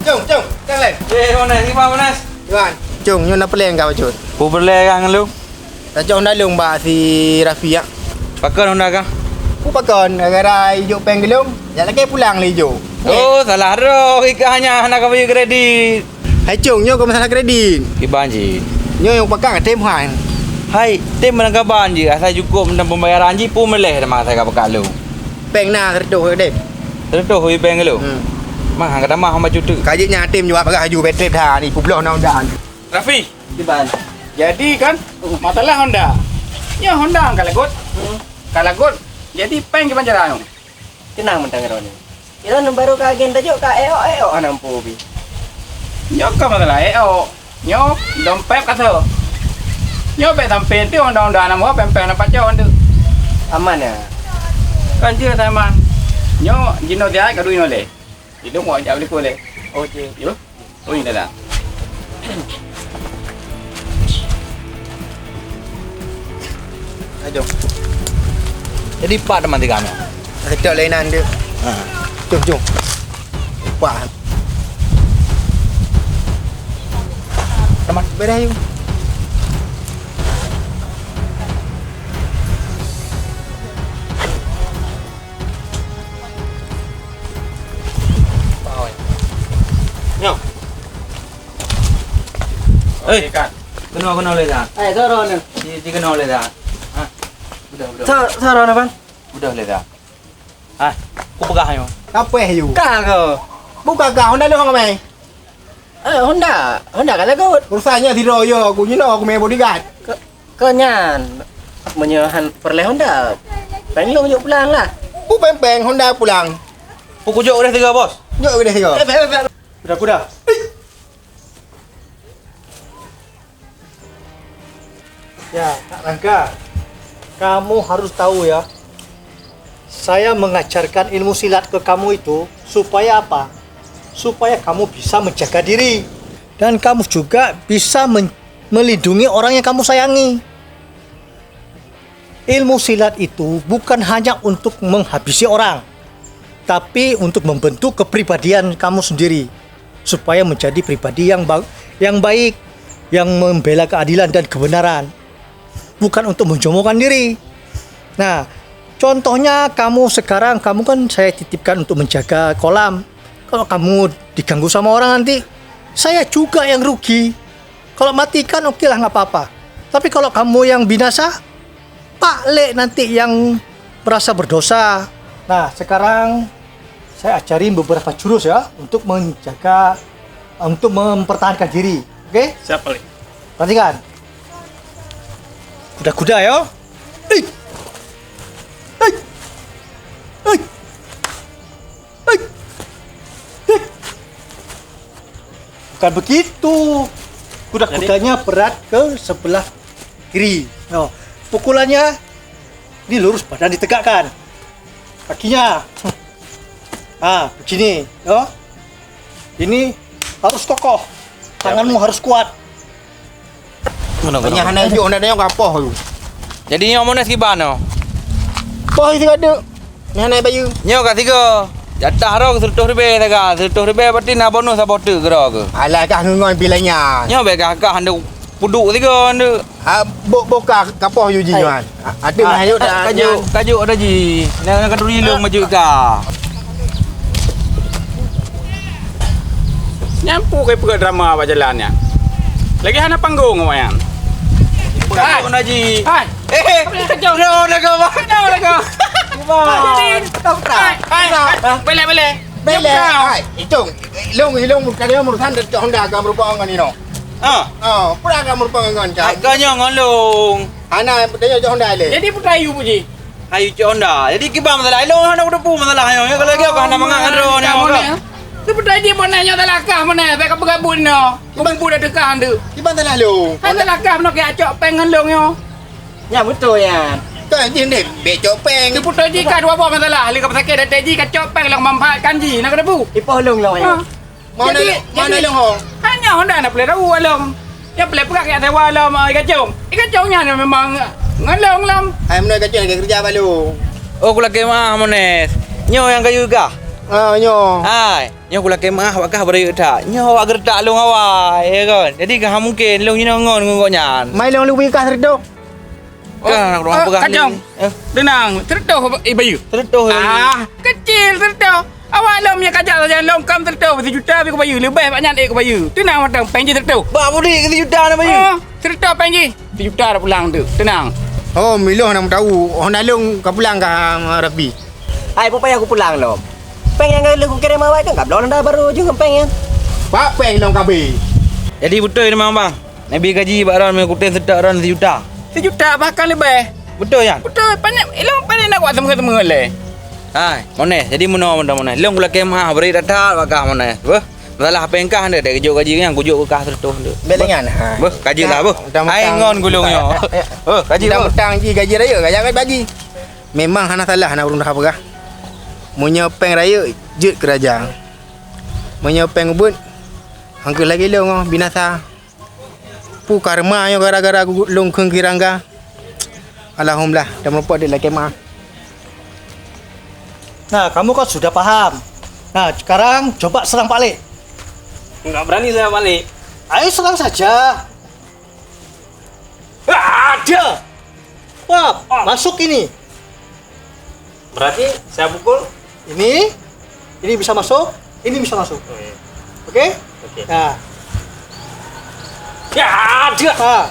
Jom, jangan lain. Monas, gimana Monas? Tuan, jom, nyo nak peleng kau cut. Pu berle kan lu? Tak jom dah lung ba si Rafi ya. Pakai Honda kan? Ku pakon gara hijau peng gelung. Ya lagi pulang le hijau. Oh, salah ro, ika hanya nak bagi kredit. Hai cung, nyo kau masalah kredit. Ibanji. Nyo yang pakang tem han. Hai, tim menangkapan je. Asal cukup dan pembayaran je pun meleh dah masa kau pakai lu. Peng na terdoh dem. Terus hui peng lu. Mah hang kata mah hamba cutu. Kajiknya tem juga pakai haju betrip dah ni publoh na undang. Rafi, Iban. jadi kan masalah Honda. Ya Honda kalagot. Kalagot. Jadi peng ke panjaran. Tenang mentang ron. Ira nu baru ka agenda jo ka eo anam pubi. Nyok ka masalah nyok dompet kata. Nyok bet sampai tu Honda nama pempeng nampak jauh tu. Aman ya. Kan dia teman. Nyok jino dia ka duit nole. Itu mau jauh ni boleh. Oh je. Yo. Oh ini dah. Jom. Jadi pak teman tiga kami. Ada lainan dia. Ha. Jom. Pak. Teman. Berai. Nyok. Eh, kan. kenal le dah. Ai ron. Di kenal le dah. Ha. Udah. Sa ron bang. Udah le dah. Ha. Ku pegang ayo. Apa you? Ka ko. Buka kau Honda lu ngamai. Honda kalagot. Urusannya di royo aku nyino aku main bodyguard. Kenyan. Menyahan perle Honda. Penglong jo pulang lah. Ku peng Honda pulang. Ku kujuk udah tiga bos. Jom kita tiga. Kuda. Ya, Kak Rangga, kamu harus tahu ya. Saya mengajarkan ilmu silat ke kamu itu supaya apa? Supaya kamu bisa menjaga diri dan kamu juga bisa melindungi orang yang kamu sayangi. Ilmu silat itu bukan hanya untuk menghabisi orang, tapi untuk membentuk kepribadian kamu sendiri supaya menjadi pribadi yang baik, yang membela keadilan dan kebenaran. Bukan untuk menjomokkan diri. Nah, contohnya kamu sekarang, kamu kan saya titipkan untuk menjaga kolam. Kalau kamu diganggu sama orang nanti, saya juga yang rugi. Kalau matikan oke lah, nggak apa-apa. Tapi kalau kamu yang binasa, Pak Le nanti yang merasa berdosa. Nah, sekarang saya ajarin beberapa jurus ya untuk menjaga, untuk mempertahankan diri. Oke? Siapa le? Perhatikan. Kuda-kuda ya. Bukan begitu. Kuda-kudanya berat ke sebelah kiri. No. Pukulannya ini lurus, badan ditegakkan. Kakinya. Begini, ya. Ini harus kokoh. Tanganmu harus kuat. Banyak hana hijau Honda yang apa tu? Jadi nyok Monas gimana? Apa itu ada? Ni hana baju. Nyok kat tiga. Jatah ro RM100 taga. RM100 berarti nak bonus apa tu kira ke? Alah kah ngon bilanya. Nyok baik kakak anda puduk tiga anda. Boka kapoh you jian. Ada mah ayo dah. Kajuk ada ji. Nak kaduri long maju ka. Nyampu ke pergi drama apa jalannya. Lagi hana panggung wayan. Kajuk ada ji. Hai. Kacau. No nak kau. Kacau lah kau. Kau tak. Bele. Bele. Hai, itu. Long kali urusan dari Honda ka merupakan ngan ino. Pura ka merupakan ngan ka. Kau nyok ngolong. Ana dia Honda le. Jadi putayu puji. Ayu Honda. Jadi kibam masalah. Long hana udah pu masalah ayo. Kalau lagi kau hana mangang ro ni. Tu putai dia mana nya talakah mana tak bergabung no. Kubang budak dekat tu. Di mana lu? Hai talakah nak acok pengen long yo. Ya betul ya. Kan dia ni becok peng. Tu putai dia ka dua apa masalah. Li ka pasakit dah ji kacok peng long manfaatkan ji nak ada bu. Ipoh long ya. Mana lu ho? Hanya Honda nak boleh tahu long. Ya boleh perak ya sewa long kacau. Kacaunya memang ngalong long. Ai mana kacau lagi kerja balu. Oh, aku lagi mah Monas. Nyok yang kayu ka. Nyo. Hai. Nyo kula kemah wakah beri tak. Nyo awak gertak long awak ya kan. Jadi kah mungkin long nyo ngon ngoknya. Mai long luwi kah terdo. Kan rumah pegah Kacang. Tenang, tertuh bayu. Tertuh. Kecil tertuh. Awak long punya kajak saja long kam tertuh 1 juta ke bayu. Lebih banyak ke bayu. Tenang matang penji tertuh. Bak budi ke juta na bayu. Tertuh penji. 1 juta dah pulang tu. Tenang. Oh, Milo nak tahu. Oh, nak long kau pulang kah Rabi. Hai pun payah aku pulang lo. Peng yang aku kirim awak tu enggak belum dah baru je peng ya. Pak peng long kabe. Jadi betul ni memang bang. Nabi gaji baron me kutin sedak ron 1 juta. 1 juta bahkan lebih. Betul ya? Betul. Banyak. Long pandai nak buat temu-temu le. Hai, mana? Jadi mana mana. Long kula kemah beri datang wakah mana. Beh. Masalah apa engkah anda dek kejuk gaji yang kujuk kah tertuh tu. Belengan. Beh, gaji lah beh. Ai ngon gulungnya. Gaji dah lah. petang gaji raya jangan bagi. Memang hana salah nak urun dah apa. Munyo peng raya jut kerajaan. Munyo peng ubud angkel lagi long binasa. Pu karma yo gara-gara long kheng kirangga. Alhamdulillah dah merupakan dia lagi mah. Nah, kamu kan sudah paham. Nah, sekarang coba serang Pak Le. Enggak berani saya balik. Ayo serang saja. Ada. Wah, masuk ini. Berarti saya pukul. Ini bisa masuk, ini bisa masuk. Oke? Oke. Nah, Ya, ada. nah,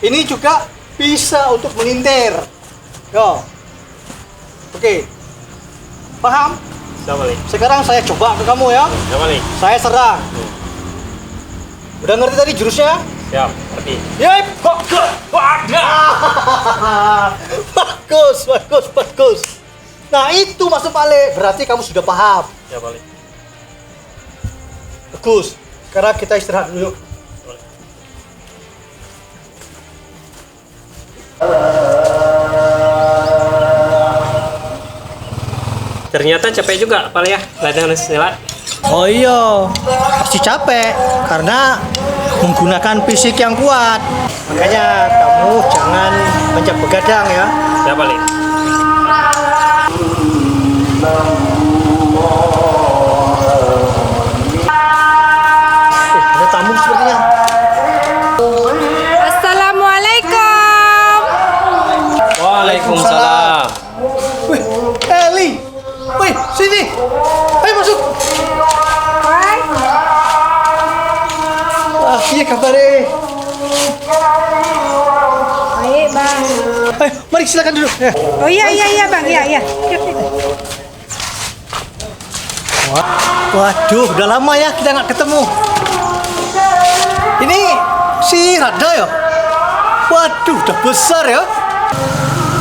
ini juga bisa untuk melintir. Yo. Oke. Paham? Saya balik. Sekarang saya coba ke kamu ya. Saya balik. Saya serang. Udah ngerti tadi jurusnya? Siap, ngerti. Yep, bagus. Nah, itu masuk Pak Le. Berarti kamu sudah paham. Saya balik. Bagus. Sekarang kita istirahat dulu. Yuk. Ternyata capek juga Pak Le ya latihan silat. Oh iya, pasti capek karena menggunakan fisik yang kuat. Makanya kamu jangan banyak begadang ya. Saya balik. Ada tamu sepertinya. Assalamualaikum. Waalaikumsalam. Wih, Eli. Wih, sini. Ayo masuk. Iya kabarnya. Baik bang. Ayo, mari silakan duduk. Ya. Oh iya bang, iya. Waduh, udah lama ya kita nggak ketemu. Ini si Rada ya? Waduh, udah besar ya.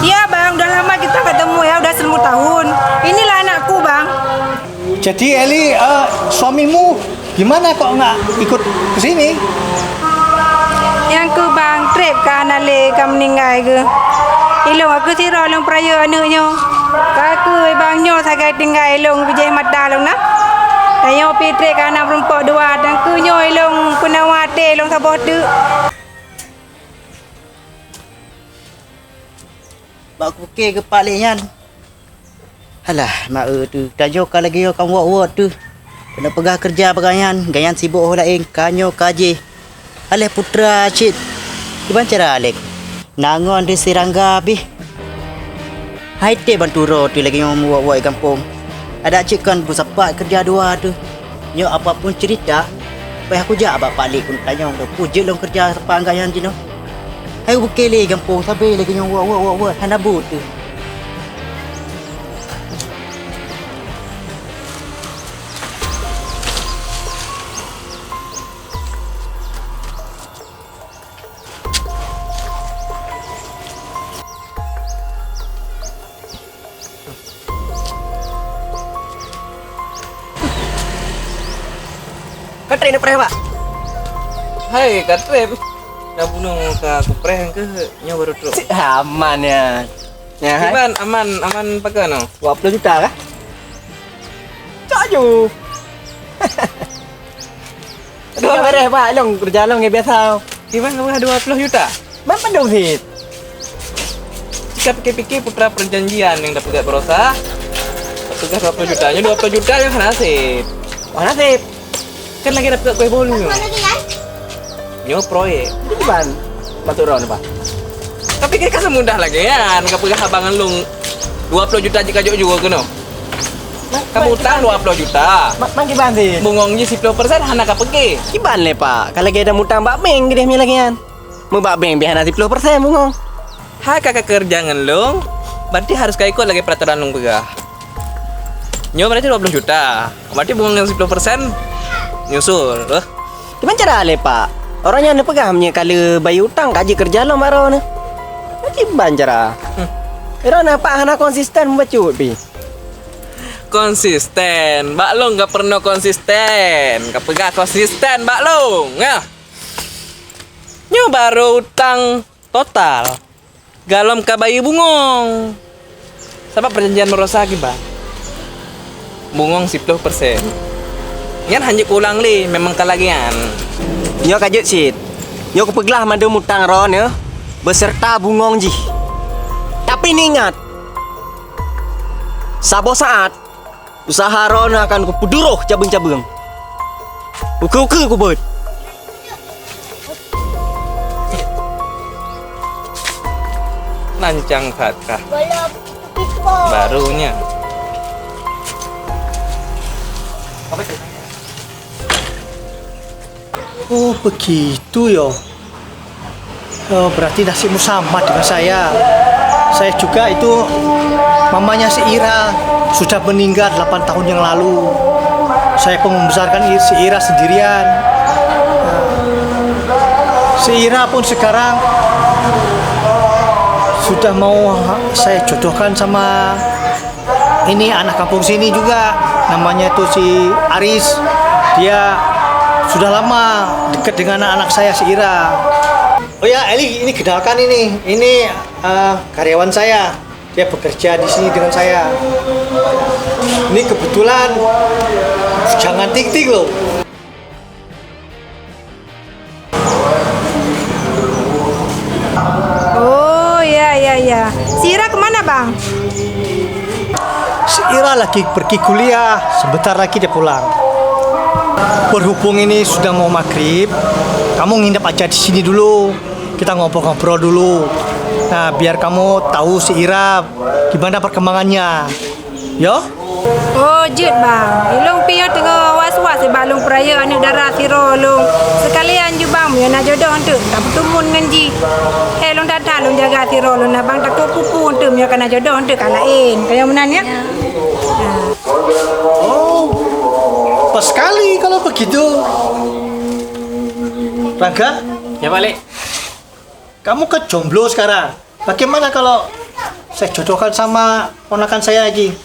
Iya bang, udah lama kita ketemu ya, udah 1000 tahun. Inilah anakku bang. Jadi Eli, suamimu gimana kok nggak ikut ke sini? Yang ke bang trip ke anale ke meninggal ke. Ilong aku sirah long peraya anaknya. Aku bang nyo sagai tinggal ilong bijai mata long nak. Dan yo pi trip ke anak perempuan 2 dan ku nyo ilong kunawate ilong sabot tu. Mak pukul ke Pak Le Yan. Alah, mak tu. Tak jauh lagi yo kamu buat tu. Kena pegah kerja pegangan, gayan sibuk orang lain, kanyo kaji. Aleh putra cik. Gimana cara Alek? Nangon di Serangga bi. Hai te banturo tu lagi yang buat kampung. Ada cik kan bersapat kerja 2 tu. Nyo apapun cerita, payah aku jak abak Pak Le pun tanya tu. Puji long kerja sepan gayan jino. Hai bukele kampung sabar lagi yang buat hanabu tu. Katrin nak perah Pak. Hai, katre. Dah bunuh ka kupreh ke nya baru truk. Aman ya. Ya, hai. Gimana aman pakai no? 20 juta kah? Tak ju. Aduh, perah Pak, long kerja long yang biasa. Gimana 20 juta? Man pandung hit. Jika pikir-pikir putra perjanjian yang dapat berosa, petugas 20 jutanya 20 juta yang nasib. Wah Nasib. Kan lagi dapat kue bolu. Nyo proyek. Ini ban. Batu ron Pak. Tapi kayak semudah lagi kan. Kapag habangan lu 20 juta jika juga kena. Kamu utang 20 juta. Mang kiban sih. Bungongnya 10% hana kapegi. Kiban le Pak. Kalau kita mutang Mbak Beng gede lagi kan. Mau Mbak Beng biar 10% bungong. Hai kakak kerjaan lu. Berarti harus kayak ikut lagi peraturan lu pegah. Nyo berarti 20 juta. Berarti bungong yang 10% nyusul. Gimana cara le Pak? Orangnya nih pegamnya kalau bayi utang kaji kerja lo maro nih. Gimana cara? Irona Pak hana konsisten membacut pi. Konsisten, Mbak Long nggak pernah konsisten, kepegah konsisten Mbak Long, ya. Nyo baru utang total, galom ke bayi bungong. Sebab perjanjian merosaki Mbak. Bungong 10%. Yan hanya ulang li, memang kalagian. Nyo kajut sit. Nyo kepeglah madu mutang ron ya, beserta bungong ji. Tapi ni ingat, sabo saat usaha ron akan kupuduruh cabeng-cabeng. Uke-uke ku buat. Lancang kata. Barunya. Oh begitu yo. Oh, berarti nasibmu sama dengan saya. Saya juga itu mamanya si Ira sudah meninggal 8 tahun yang lalu. Saya pun membesarkan si Ira sendirian. Si Ira pun sekarang sudah mau saya jodohkan sama ini anak kampung sini juga. Namanya itu si Aris. Dia sudah lama dekat dengan anak saya si Ira. Oh ya Eli, ini kenalkan ini. Ini karyawan saya. Dia bekerja di sini dengan saya. Ini kebetulan jangan tik-tik loh. Oh ya. Si Ira kemana bang? Si Ira lagi pergi kuliah. Sebentar lagi dia pulang. Berhubung ini sudah mau maghrib, kamu nginep aja di sini dulu. Kita ngobrol-ngobrol dulu. Nah, biar kamu tahu si Ira gimana perkembangannya. Yo? Oh jut bang. Ilung piyo tengah was-was balung peraya anak darah siro long. Sekalian ju bang yo nak jodoh untuk tak bertemu dengan ji. Long datang long jaga siro long nak bang tak pupu untuk yo kena jodoh untuk kalain. Kayak menanya? Oh. Pas sekali kalau begitu. Rangga? Ya balik. Kamu ke jomblo sekarang. Bagaimana kalau saya jodohkan sama ponakan saya lagi?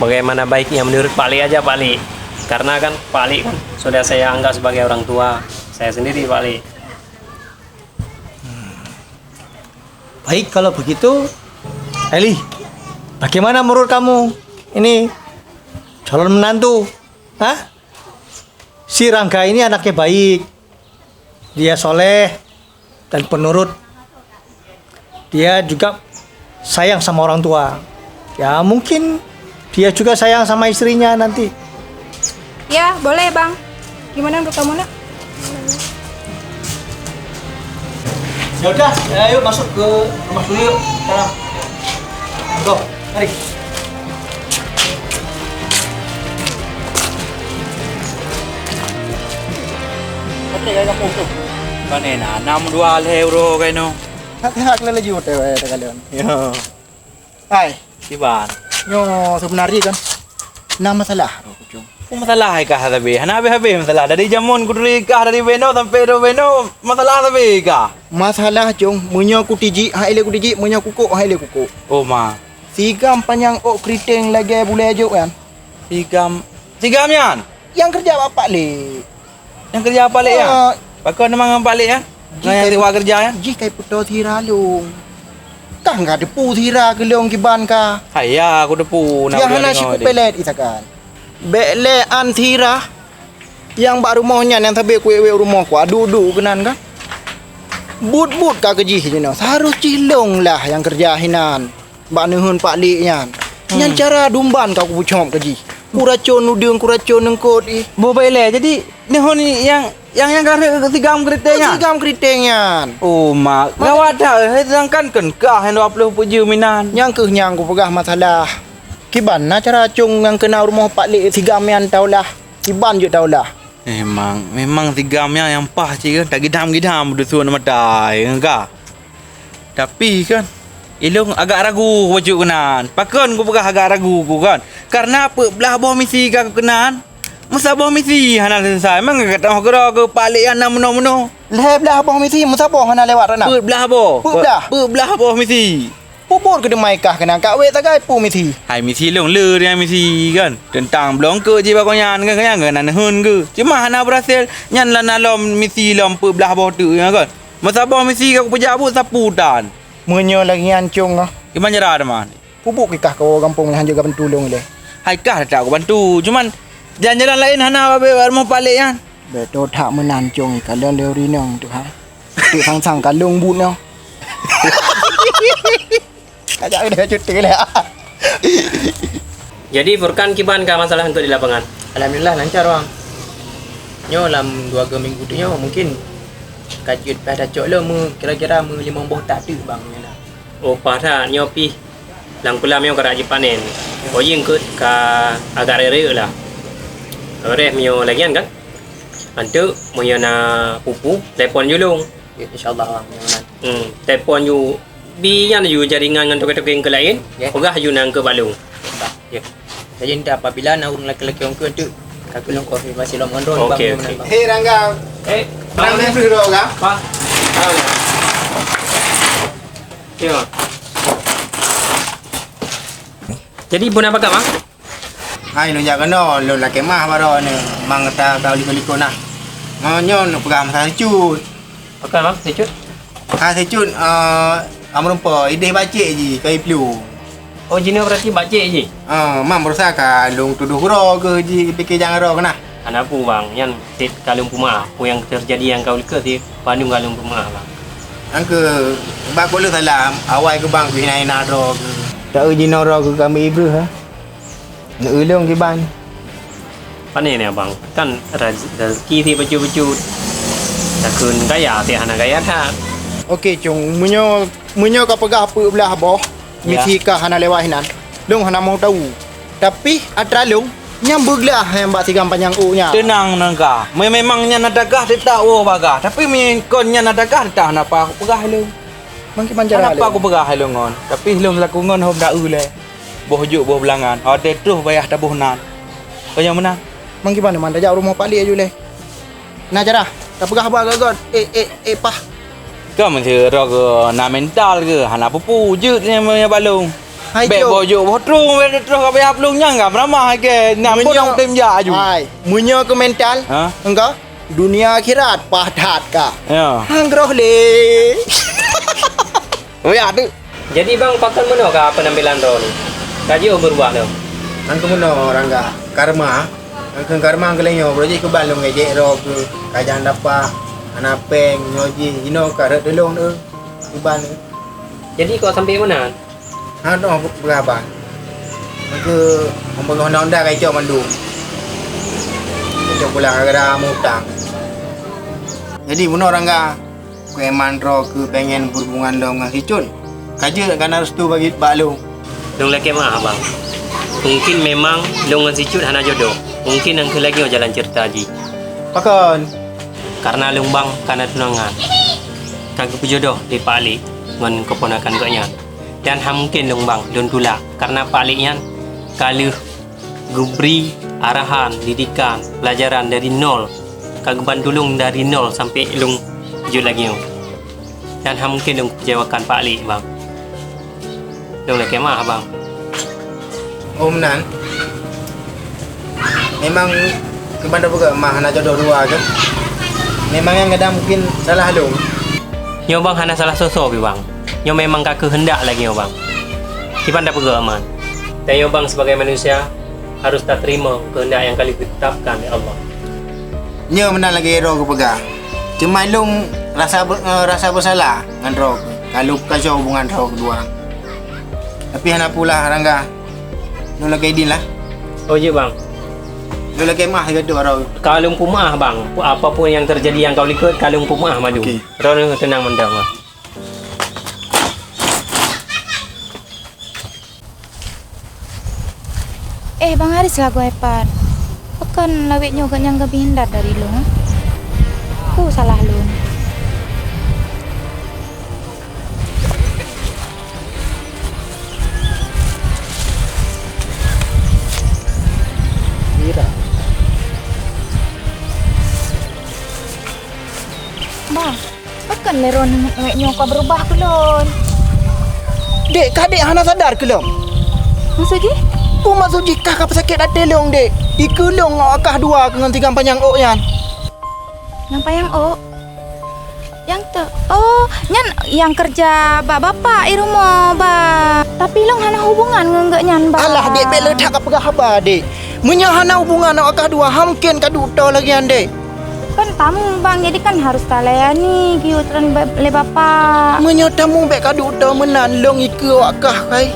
Bagaimana baiknya menurut Pak Li aja Pak Li. Karena kan Pak Li kan sudah saya anggap sebagai orang tua saya sendiri Pak Li. Baik kalau begitu, Eli, bagaimana menurut kamu? Ini calon menantu, Si Rangga ini anaknya baik, dia soleh dan penurut. Dia juga sayang sama orang tua. Ya mungkin dia juga sayang sama istrinya nanti. Ya boleh bang. Gimana untuk kamu nak? Ya udah, ayo masuk ke rumah dulu yuk. Sekarang. Go, mari. Kanina, 62 euro kayo no. Hak lagi udah kalian. Ya. Hai, Iban. nyo sebenarnya kan nama masalah kucing. Kung masalah ka hadabi, hanabi masalah. Dari jamon kudri ka dari beno sampai do beno masalah hadabi ka. Masalah jong, munyo kutiji, haile kutiji, munyo kuku, haile kuku. Oh ma, Sigam panjang keriting lagi boleh aja kan. sigam yan. Yang kerja bapak le. Yang kerja apa le ya? Bakal namang balik ya? Ngayon di kerja ya? Ji kai puto thira lung. Kah nggak ada pu thira ke leong kiban ka. Haya, aku depu. Yang hana si pelet itakan. Bele an thira. Yang baru mohnya yang tabe kue rumah ku adu kenan kan. But ka keji hino. Harus cilong lah yang kerja hinan. Mbak nuhun Pak Li nyan. Nyan cara dumban kau pucom kaji. Kuracun nudung kuracun nengkot Bo baile jadi ni hon yang kare ketigam kritenya. Sigam kritengnya. Oh mak, ngawat dah sedangkan kan kah yang 20 puju minan. Yang ke nyang ku pegah masalah. Kiban na cara cung yang kena rumah Pak Lik sigam yang taulah. Kiban je taulah. Memang tigamnya yang pas je kan. Tak gidam-gidam berdusun matai kan. Tapi kan Ilung agak ragu wajud kenan. Pakon ku pegah agak ragu ku kan. Karena apa belah bawah misi kau kenan. Masa bawah misi hana selesai. Memang kata kira ke Palik yang meno-meno. Leh belah bawah misi masa bawah hana lewat rana. Belah bawah. Belah bawah misi. Pupur ke demai kah kena kak wek tagai pu misi. Hai misi long le dia misi kan. Tentang belum ke je bakonyan kan kan nan hun ke. Cuma hana berhasil nyan la nalom misi lom pu belah bawah tu kan. Masa bawah misi kau pejabut sapu dan. Menyo lagi ancung ah. Gimana cara teman? Pupuk kikah kau kampung yang juga pentulung leh. Hai kah tak aku bantu. Cuman jalan-jalan lain hana babe rumah Palik kan. Betul tak menancung kalian leuri nang tu ha. Tu sang-sang kalung but no. Ajak dia cuti lah. Jadi Furkan kiban kah masalah untuk di lapangan? Alhamdulillah lancar bang. Nyo dalam 2 minggu tu nyo mungkin kajut pada cok lo kira-kira 5 buah tak ada bang. Oh pada nyopi lang pula mio kara panen. Oh yang ke agak rere lah. Rere mio lagian kan? Antu mio na pupu telefon julung. Ya, InsyaAllah bang. Telefon you biyan you jaringan dengan toke-toke ke lain. Ogah you nang ke balung. Ya. Jadi nanti apabila nak urang lelaki orang tu kakak long konfirmasi lo mondron Okey, bang. okey. Hei Rangga. Rangga bro kan? Pak. Ya. Jadi pun apa kak bang? Hai lo jak kena lo nak kemah baro ni. Mang kata kau liko-liko nah. Ngonyo nak pegang masalah cut. Okey bang, secut. Secut amrumpa ideh bacik je kai plu. Oh jina berarti bacik je. Mam berusaha ka long tuduh ro ke ji fikir jangan ro kena. Anak pu bang, yang tit kalung puma, pu yang terjadi yang kau lika ti Bandung kalung puma bang. Angke bak boleh salah awal ke bang ku hina ro ke. Tak uji ro ke kami ibu ha. Nak ulung ke bang. Panen ya bang, kan rezeki ti baju-baju. Takun gaya ti anak gaya tak. Okey cung munyo kau pegah apa belah bawah. Misi kah hana lewat hinan. Long hana mau tahu. Tapi atra long nyam beglah yang bak sigam panjang u-nya. Tenang nangka. Memangnya nadagah dia tak oh bagah. Tapi konnya nadagah tak napa aku pegah lu. Mangki manjara. Kenapa aku pegah lu ngon? Tapi lu laku ngon hom dak le. Boh juk boh belangan. Ada terus bayar tabuh nan. Kau yang menang. Mangki mana man tajak rumah Pak Lik aja le. Nah cara. Tak pegah apa gagod. Pah. Kau mesti rog na mental ke hana pupu je yang balung. Hai Bek cung. bojo boh terus kau bayar pelungnya enggak ramah ke. Nam pun orang tem ja aju. Hai, munyo ke mental. Ha? Engkau dunia akhirat padat ka. Ya. Hanggroh le. Oh ya tu. Jadi bang pakan mana kah penampilan ro ni? Kaji berubah dah. Angke meno Rangga karma. Angke karma ke lenyo projek ke balung ngejek ro ke kajan dapa anak peng nyoji ino karet delong tu. Iban ni. Jadi kau sampai mana? Ha tu berapa? Angke membangun Honda kai cok mandu. Cok pula gara mutang. Jadi benar Rangga ku eman ro ke pengen berhubungan lo dengan si Cun. Kaja kan harus tu bagi Pak Long. Long lagi mah bang. Mungkin memang long dengan si Cut hana jodoh. Mungkin angke lagi jalan cerita ji. Pakon. Karena long bang karena tunangan. Kagak jodoh di Pak Ali dengan keponakan kaknya. Dan mungkin long bang don tula karena Pak Ali nya kalau gubri arahan didikan pelajaran dari nol kagak bandulung dari nol sampai long jujur lagi dan mungkin long kecewakan Pak Ali bang. Long lagi mah bang. Om Nan. Memang kepada buka mah nak jodoh dua ke? Memang yang kadang mungkin salah long. Nyo bang hana salah sosok bang. Nyo memang kak kehendak lagi nyo bang. Kipan dah pegak aman. Dan nyo bang sebagai manusia harus tak terima kehendak yang kali ditetapkan oleh Allah. Nyo menang lagi ro ke pegang. Cuma long rasa bersalah dengan ro. Kalau kacau hubungan ro kedua. Tapi hana pula Rangga. Lu lagi din lah. Oh ya bang. Lu lagi mah gaduh orang. Kalau pumah bang, apapun yang terjadi yang kau ikut, kalau pumah maju. Okey. Rono tenang mendang bang. Bang Haris lah gue hebat. Pekan lawiknya kan yang kebindat dari lu. Aku salah lu. Bang, pekan leron lawiknya kau berubah ke lon. Dek, kadek hana sadar ke lom? Maksudnya? Tu maksud jika kau sakit hati long dek. Ikulong akah dua dengan tiga panjang ok yan. Nampak yang yang tu nyan yang kerja bapak di rumah tapi long hana hubungan enggak nyan Alah dek bela tak kau pegah haba dek. Munya hana hubungan akah dua hamken kadu tau lagi yan dek. kan tamu bang jadi kan harus talayani kiutran le bapak. Munya tamu bek kadu tau menan long iku akah kai.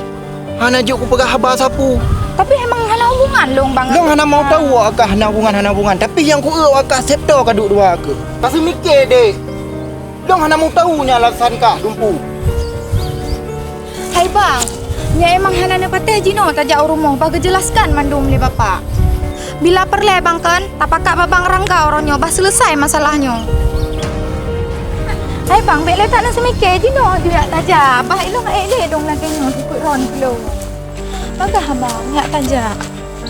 Hana juk ku pegah haba sapu. Tapi emang hana hubungan long bang. Long hana mau tahu akah hana hubungan tapi yang ku akah septo kadu dua ke. Pasti mikir dek. Long hana mau tahu nya alasan kah dumpu. Hai bang, nya emang hana nepateh jino tajak rumah bagi jelaskan mandum le bapak. Bila perle bang kan, tapakak babang rangga orangnya bah selesai masalahnya. Hai bang, bek le tak nak semikir jino dia tajak. Bah ilong deh dong lagi nyo ikut ron kilo. Bagah bang, nyak tajak.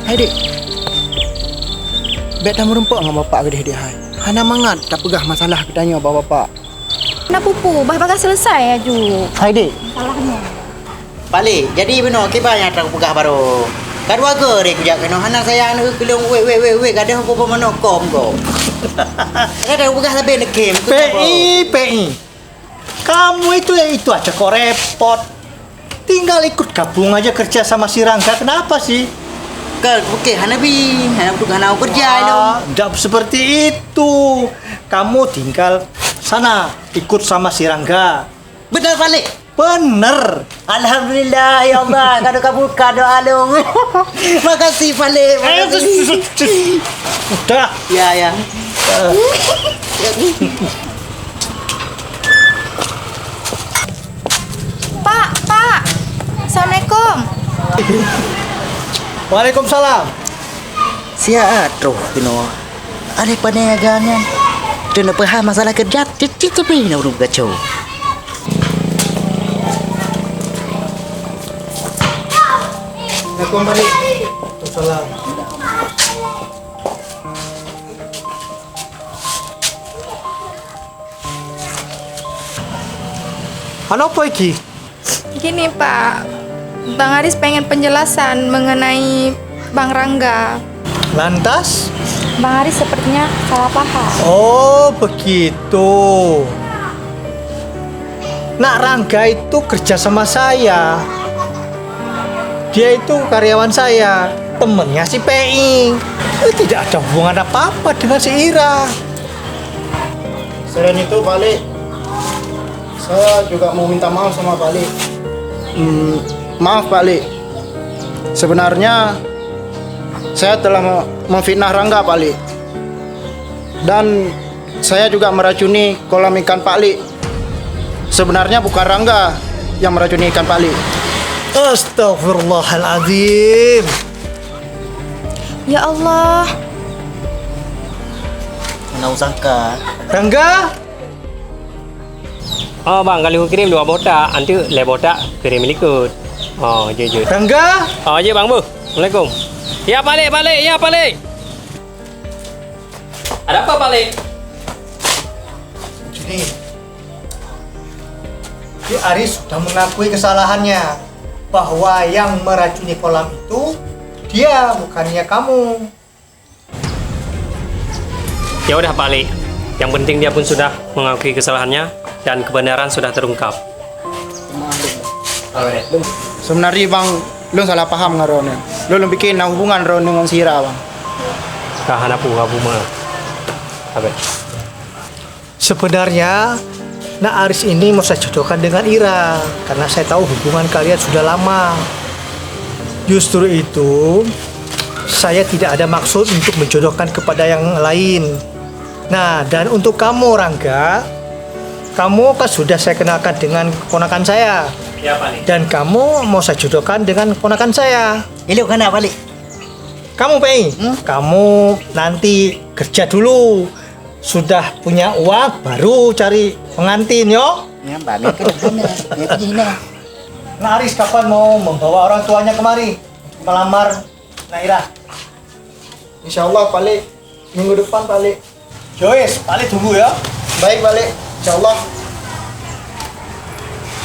Hai dek. Bek tamu rempok dengan bapak ke dia hai. Hana mangat tak pegah masalah ketanya bapak. Nak pupu, bah bagah selesai aju. Hai dek. Salahnya. Balik. Jadi benar kibar yang tak pegah baru. Kadua ke dek kujak kena hana sayang nak kelong we gadah apa mana kom go. Ada pegah sampai nak game. PI. Kamu itu aja kok repot. Tinggal ikut gabung aja kerja sama si Rangga. Kenapa sih? Okey, hana kerja lo. Tidak seperti itu. Kamu tinggal sana ikut sama si Rangga. Benar balik. Bener. Alhamdulillah ya Allah, kado kabulkan doa lo. Makasih balik. Udah. Ya. Pak. Assalamualaikum. Waalaikumsalam. Siap terus kena. Ada paniagaan. Kena faham masalah kerja. Tapi nak urut kacau. Assalamualaikum balik. Waalaikumsalam. Halo apa iki? Gini Pak, Bang Haris pengen penjelasan mengenai Bang Rangga. Lantas? Bang Haris sepertinya salah paham. Oh begitu. Nak Rangga itu kerja sama saya. Dia itu karyawan saya, temennya si PI. Tidak ada hubungan apa-apa dengan si Ira. Selain itu balik, saya juga mau minta maaf sama balik. Maaf balik. Sebenarnya saya telah memfitnah Rangga balik. Dan saya juga meracuni kolam ikan Pak Lik. Sebenarnya bukan Rangga yang meracuni ikan Pak Lik. Astagfirullahaladzim. Ya Allah. Nak sangka. Rangga? Oh bang, kalau kirim 2 botak, nanti le botak kirim ikut. Oh, je. Rangga? Oh, je bang bu. Assalamualaikum. Ya balik. Ada apa balik? Gini. Si Aris sudah mengakui kesalahannya. Bahwa yang meracuni kolam itu dia, bukannya kamu. Ya udah balik. Yang penting dia pun sudah mengakui kesalahannya dan kebenaran sudah terungkap. Sebenarnya bang, lu salah paham dengan Ron. Lu bikin hubungan Ron dengan si Ira bang. Kahana puha buma. Abet. Sebenarnya Nak Aris ini mau saya jodohkan dengan Ira karena saya tahu hubungan kalian sudah lama. Justru itu saya tidak ada maksud untuk menjodohkan kepada yang lain. Nah, dan untuk kamu Rangga, kamu kan sudah saya kenalkan dengan keponakan saya. Ya Pak Ali. Dan kamu mau saya jodohkan dengan keponakan saya. Elok kan nak balik? Kamu Pei, kamu nanti kerja dulu. Sudah punya uang baru cari pengantin yo. Ya, balik ke sana. Ya, pergi sana. Nah, Aris kapan mau membawa orang tuanya kemari melamar Naira? Insyaallah balik minggu depan balik. Joyce, balik tunggu ya. Baik balik. Insyaallah.